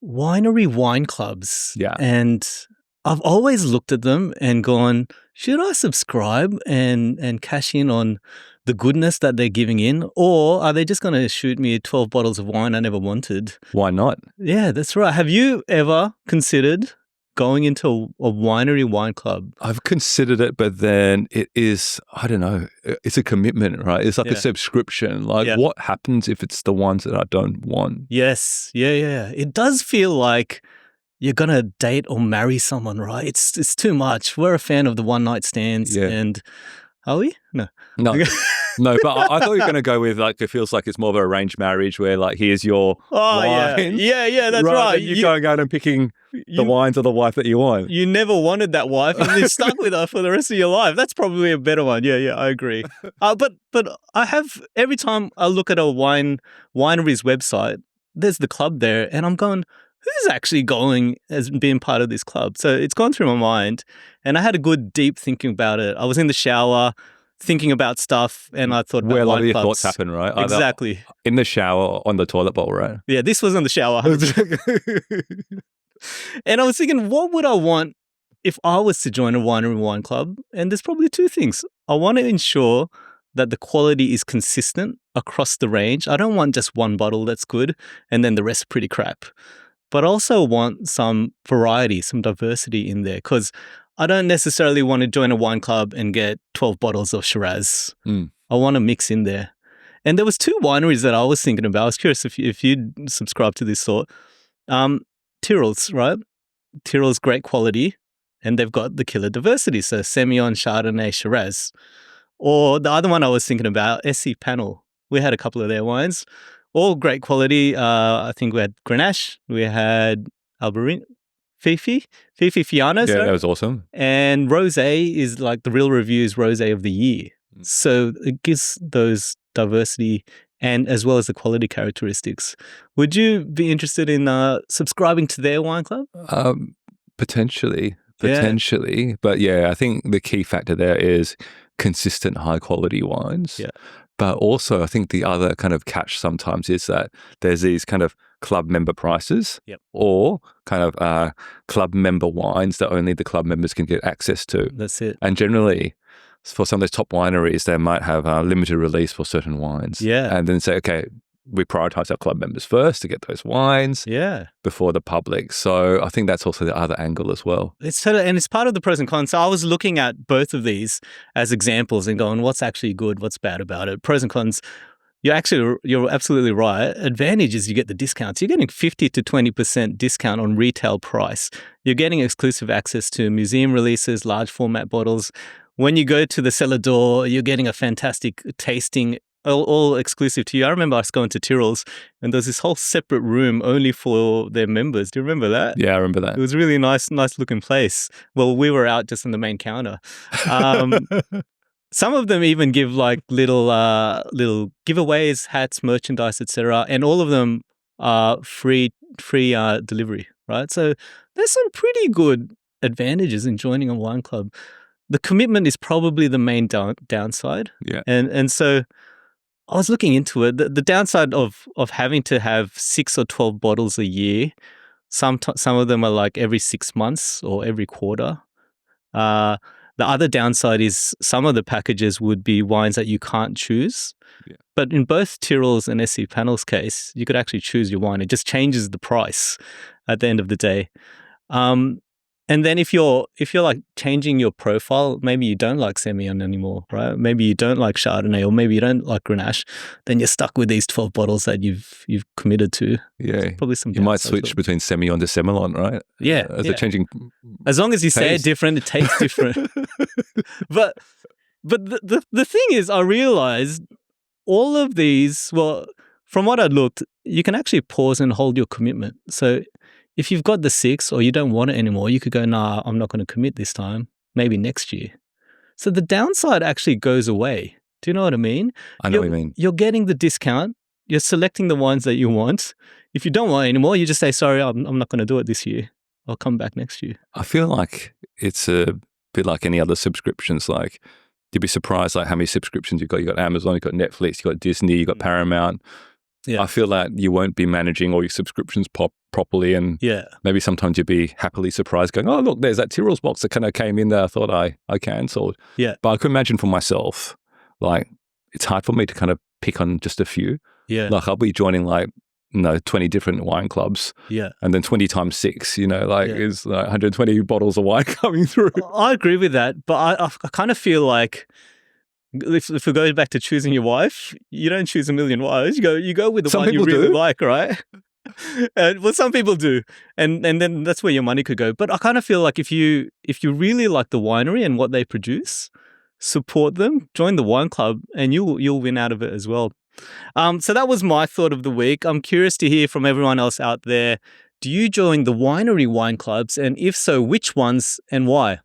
winery wine clubs. Yeah. And I've always looked at them and gone, should I subscribe and cash in on the goodness that they're giving in? Or are they just going to shoot me 12 bottles of wine I never wanted? Why not? Yeah, that's right. Have you ever considered going into a winery wine club? I've considered it, but then it is, I don't know, it's a commitment, right? It's like a subscription. Like what happens if it's the ones that I don't want? Yes. Yeah. It does feel like you're going to date or marry someone, right? It's too much. We're a fan of the one night stands and are we? No. No, but I thought you were going to go with like, it feels like it's more of an arranged marriage where like, here's your wine. Yeah, that's right. You going out and picking the wines of the wife that you want. You never wanted that wife and you're stuck with her for the rest of your life. That's probably a better one. Yeah, I agree. But I have, every time I look at a winery's website, there's the club there and I'm going, who's actually going as being part of this club? So it's gone through my mind and I had a good deep thinking about it. I was in the shower thinking about stuff and I thought about where a lot wine of your clubs. thoughts happen, right? Exactly. In the shower, on the toilet bowl, right? Yeah, this was in the shower. And I was thinking, what would I want if I was to join a winery wine club? And there's probably two things. I want to ensure that the quality is consistent across the range. I don't want just one bottle that's good and then the rest pretty crap. But I also want some variety, some diversity in there because I don't necessarily want to join a wine club and get 12 bottles of Shiraz. I want to mix in there. And there was two wineries that I was thinking about. I was curious if you'd subscribe to this thought. Tyrrell's, right? Tyrrell's great quality and they've got the killer diversity. So Semillon, Chardonnay, Shiraz. Or the other one I was thinking about, SC Panel. We had a couple of their wines. All great quality. I think we had Grenache, we had Albarino, Fifi Fiano. Yeah, that was awesome. And Rosé is like the Real Reviews Rosé of the year. So it gives those diversity and as well as the quality characteristics. Would you be interested in subscribing to their wine club? Potentially. But yeah, I think the key factor there is consistent high quality wines. Yeah. But also I think the other kind of catch sometimes is that there's these kind of club member prices or kind of club member wines that only the club members can get access to. That's it. And generally for some of those top wineries, they might have a limited release for certain wines. Yeah. And then say, okay, we prioritize our club members first to get those wines before the public. So I think that's also the other angle as well. And it's part of the pros and cons. So I was looking at both of these as examples and going, what's actually good, what's bad about it? Pros and cons. You're absolutely right. Advantage is you get the discounts. You're getting 50 to 20% discount on retail price. You're getting exclusive access to museum releases, large format bottles. When you go to the cellar door, you're getting a fantastic tasting, all exclusive to you. I remember us going to Tyrrell's and there's this whole separate room only for their members. Do you remember that? Yeah, I remember that. It was a really nice looking place. Well, we were out just on the main counter. Some of them even give like little giveaways, hats, merchandise, etc. And all of them are free delivery, right? So there's some pretty good advantages in joining a wine club. The commitment is probably the main downside. Yeah. And so I was looking into it. The downside of having to have 6 or 12 bottles a year, some of them are like every 6 months or every quarter. The other downside is some of the packages would be wines that you can't choose. Yeah. But in both Tyrrell's and SC Panel's case, you could actually choose your wine. It just changes the price at the end of the day. And then if you're like changing your profile, maybe you don't like Semillon anymore, right? Maybe you don't like Chardonnay or maybe you don't like Grenache, then you're stuck with these 12 bottles that you've committed to. Yeah. So probably some. You might switch between Semillon to Semillon, right? Yeah. They're changing. As long as you say it different, it tastes different. But the thing is, I realized all of these, well, from what I looked, you can actually pause and hold your commitment. So if you've got the 6 or you don't want it anymore, you could go, nah, I'm not going to commit this time, maybe next year. So the downside actually goes away. Do you know what I mean? I know what you mean. You're getting the discount. You're selecting the ones that you want. If you don't want it anymore, you just say, sorry, I'm not going to do it this year. I'll come back next year. I feel like it's a bit like any other subscriptions. Like you'd be surprised like how many subscriptions you've got. You've got Amazon, you've got Netflix, you've got Disney, you've got Paramount. Yeah. I feel that you won't be managing all your subscriptions properly, and maybe sometimes you'd be happily surprised going, oh, look, there's that Tyrrell's box that kind of came in there. I thought I cancelled. Yeah. But I could imagine for myself, like, it's hard for me to kind of pick on just a few. Yeah. Like, I'll be joining 20 different wine clubs. Yeah. And then 20 times 6, is like 120 bottles of wine coming through. I agree with that. But I kind of feel like if we go back to choosing your wife, you don't choose a million wives. You go with the one you really like, right? Well, some people do. And then that's where your money could go. But I kind of feel like if you really like the winery and what they produce, support them, join the wine club, and you'll win out of it as well. So that was my thought of the week. I'm curious to hear from everyone else out there. Do you join the Winery wine clubs? And if so, which ones and why?